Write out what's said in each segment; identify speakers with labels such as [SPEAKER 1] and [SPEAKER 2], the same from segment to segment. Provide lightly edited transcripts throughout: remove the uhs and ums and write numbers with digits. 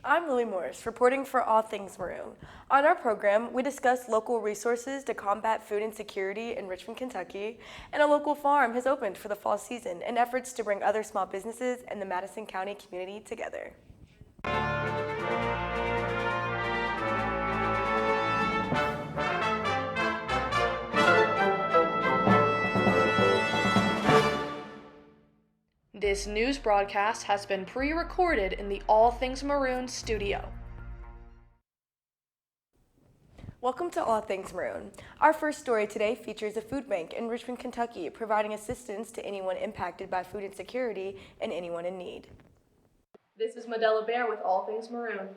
[SPEAKER 1] I'm Lily Morris, reporting for All Things Maroon. On our program, we discuss local resources to combat food insecurity in Richmond, Kentucky, and a local farm has opened for the fall season in efforts to bring other small businesses in the Madison County community together.
[SPEAKER 2] This news broadcast has been pre-recorded in the All Things Maroon studio.
[SPEAKER 1] Welcome to All Things Maroon. Our first story today features a food bank in Richmond, Kentucky, providing assistance to anyone impacted by food insecurity and anyone in need.
[SPEAKER 2] This is Medella Bear with All Things Maroon.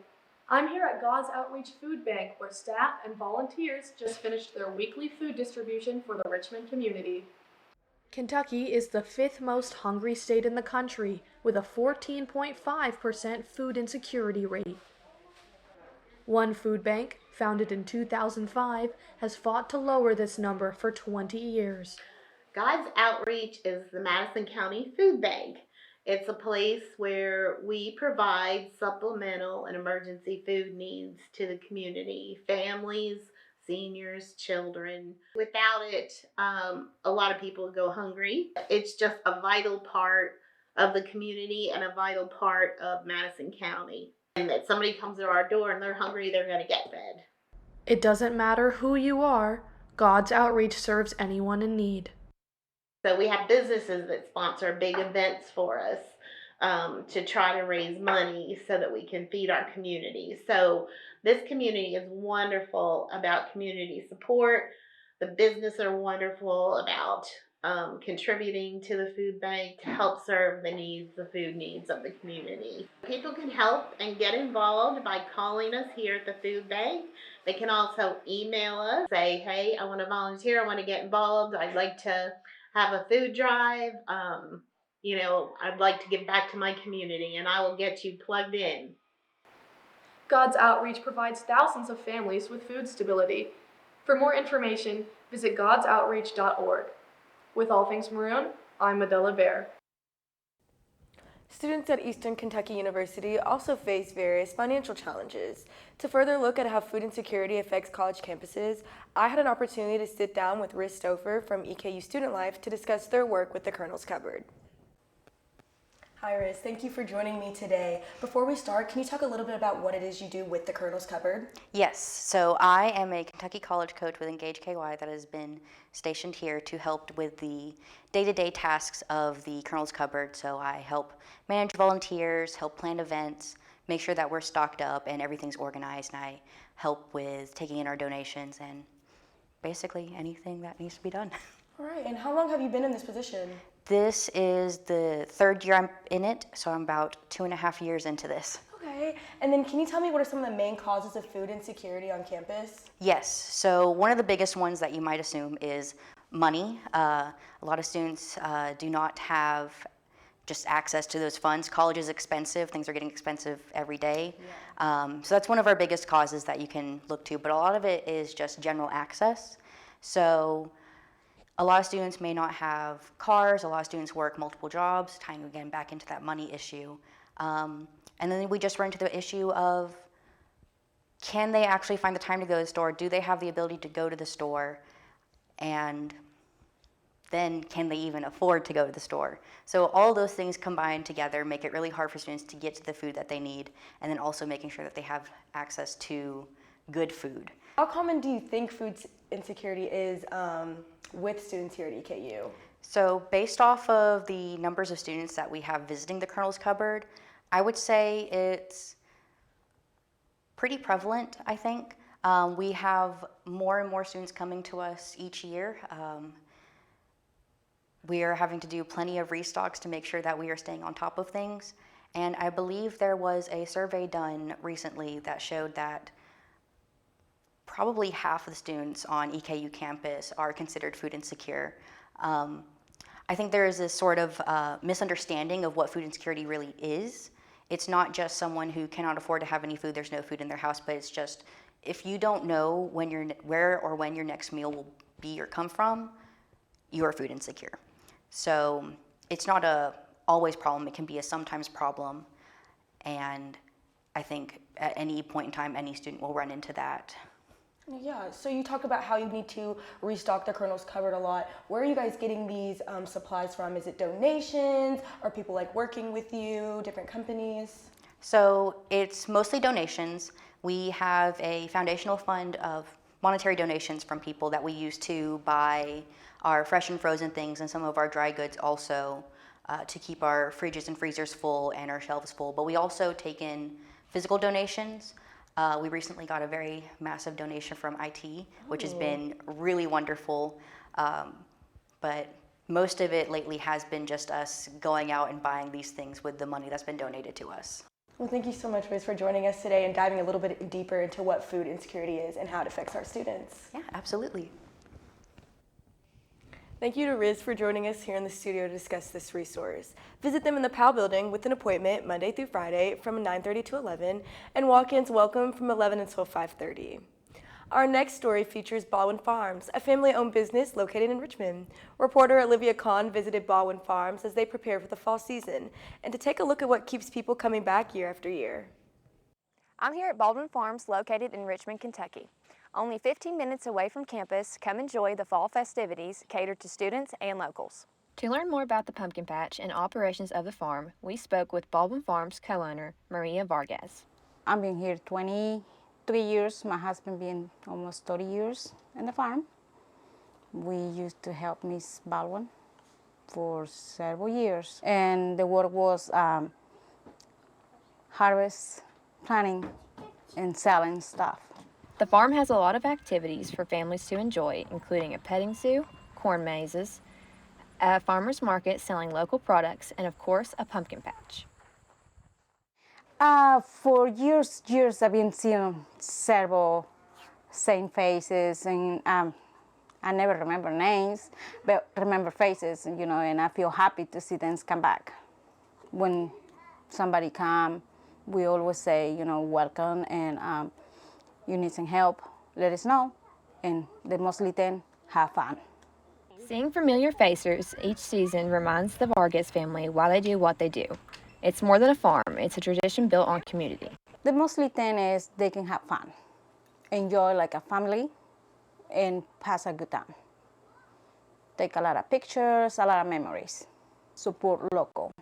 [SPEAKER 2] I'm here at God's Outreach Food Bank, where staff and volunteers just finished their weekly food distribution for the Richmond community. Kentucky is the fifth most hungry state in the country, with a 14.5% food insecurity rate. One food bank, founded in 2005, has fought to lower this number for 20 years.
[SPEAKER 3] God's Outreach is the Madison County Food Bank. It's a place where we provide supplemental and emergency food needs to the community, families, seniors, children. Without it, a lot of people go hungry. It's just a vital part of the community and a vital part of Madison County. And that somebody comes to our door and they're hungry, they're going to get fed.
[SPEAKER 2] It doesn't matter who you are, God's Outreach serves anyone in need.
[SPEAKER 3] So we have businesses that sponsor big events for us to try to raise money so that we can feed our community. So this community is wonderful about community support. The businesses are wonderful about contributing to the food bank to help serve the food needs of the community. People can help and get involved by calling us here at the food bank. They can also email us, say, hey, I want to volunteer, I want to get involved, I'd like to have a food drive, I'd like to give back to my community, and I will get you plugged in.
[SPEAKER 2] God's Outreach provides thousands of families with food stability. For more information, visit godsoutreach.org. With All Things Maroon, I'm Medella Bear.
[SPEAKER 1] Students at Eastern Kentucky University also face various financial challenges. To further look at how food insecurity affects college campuses, I had an opportunity to sit down with Riz Stouffer from EKU Student Life to discuss their work with the Colonel's Cupboard. Hi Riz, thank you for joining me today. Before we start, can you talk a little bit about what it is you do with the Colonel's Cupboard?
[SPEAKER 4] Yes, so I am a Kentucky College coach with Engage KY that has been stationed here to help with the day-to-day tasks of the Colonel's Cupboard. So I help manage volunteers, help plan events, make sure that we're stocked up and everything's organized, and I help with taking in our donations and basically anything that needs to be done.
[SPEAKER 1] All right, and how long have you been in this position?
[SPEAKER 4] This is the third year I'm in it, so I'm about 2.5 years into this.
[SPEAKER 1] Okay, and then can you tell me what are some of the main causes of food insecurity on campus?
[SPEAKER 4] Yes, so one of the biggest ones that you might assume is money. A lot of students do not have just access to those funds. College is expensive, things are getting expensive every day. Yeah. So that's one of our biggest causes that you can look to, but a lot of it is just general access. So a lot of students may not have cars, a lot of students work multiple jobs, tying again back into that money issue. And then we just run into the issue of, can they actually find the time to go to the store? Do they have the ability to go to the store? And then can they even afford to go to the store? So all those things combined together make it really hard for students to get to the food that they need, and then also making sure that they have access to good food.
[SPEAKER 1] How common do you think food insecurity is with students here at EKU?
[SPEAKER 4] So based off of the numbers of students that we have visiting the Colonel's Cupboard, I would say it's pretty prevalent, I think. We have more and more students coming to us each year. We are having to do plenty of restocks to make sure that we are staying on top of things. And I believe there was a survey done recently that showed that probably half of the students on EKU campus are considered food insecure. I think there is this sort of misunderstanding of what food insecurity really is. It's not just someone who cannot afford to have any food, there's no food in their house, but it's just, if you don't know where or when your next meal will be or come from, you are food insecure. So it's not a always problem, it can be a sometimes problem. And I think at any point in time, any student will run into that.
[SPEAKER 1] Yeah, so you talk about how you need to restock the kernels cupboard a lot. Where are you guys getting these supplies from? Is it donations? Are people like working with you, different companies?
[SPEAKER 4] So it's mostly donations. We have a foundational fund of monetary donations from people that we use to buy our fresh and frozen things and some of our dry goods also to keep our fridges and freezers full and our shelves full. But we also take in physical donations. We recently got a very massive donation from IT, which has been really wonderful. But most of it lately has been just us going out and buying these things with the money that's been donated to us.
[SPEAKER 1] Well, thank you so much, Riz, for joining us today and diving a little bit deeper into what food insecurity is and how it affects our students.
[SPEAKER 4] Yeah, absolutely.
[SPEAKER 1] Thank you to Riz for joining us here in the studio to discuss this resource. Visit them in the Powell building with an appointment Monday through Friday from 9:30 to 11, and walk-ins welcome from 11 until 5:30. Our next story features Baldwin Farms, a family-owned business located in Richmond. Reporter Olivia Kahn visited Baldwin Farms as they prepare for the fall season and to take a look at what keeps people coming back year after year.
[SPEAKER 5] I'm here at Baldwin Farms, located in Richmond, Kentucky. Only 15 minutes away from campus, come enjoy the fall festivities catered to students and locals. To learn more about the pumpkin patch and operations of the farm, we spoke with Baldwin Farms co-owner Maria Vargas.
[SPEAKER 6] I've been here 23 years, my husband been almost 30 years in the farm. We used to help Miss Baldwin for several years, and the work was harvest, planting, and selling stuff.
[SPEAKER 5] The farm has a lot of activities for families to enjoy, including a petting zoo, corn mazes, a farmer's market selling local products, and of course, a pumpkin patch.
[SPEAKER 6] For years, I've been seeing several same faces, and I never remember names, but remember faces, and I feel happy to see them come back. When somebody come, we always say, welcome, and you need some help, let us know, and they mostly then have fun.
[SPEAKER 5] Seeing familiar faces each season reminds the Vargas family why they do what they do. It's more than a farm, it's a tradition built on community.
[SPEAKER 6] The mostly thing is they can have fun, enjoy like a family, and pass a good time. Take a lot of pictures, a lot of memories. Support local.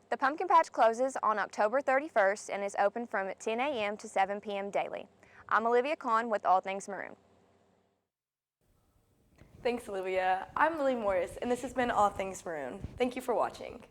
[SPEAKER 5] The pumpkin patch closes on October 31st and is open from 10 a.m. to 7 p.m. daily. I'm Olivia Kahn with All Things Maroon.
[SPEAKER 1] Thanks, Olivia. I'm Lily Morris, and this has been All Things Maroon. Thank you for watching.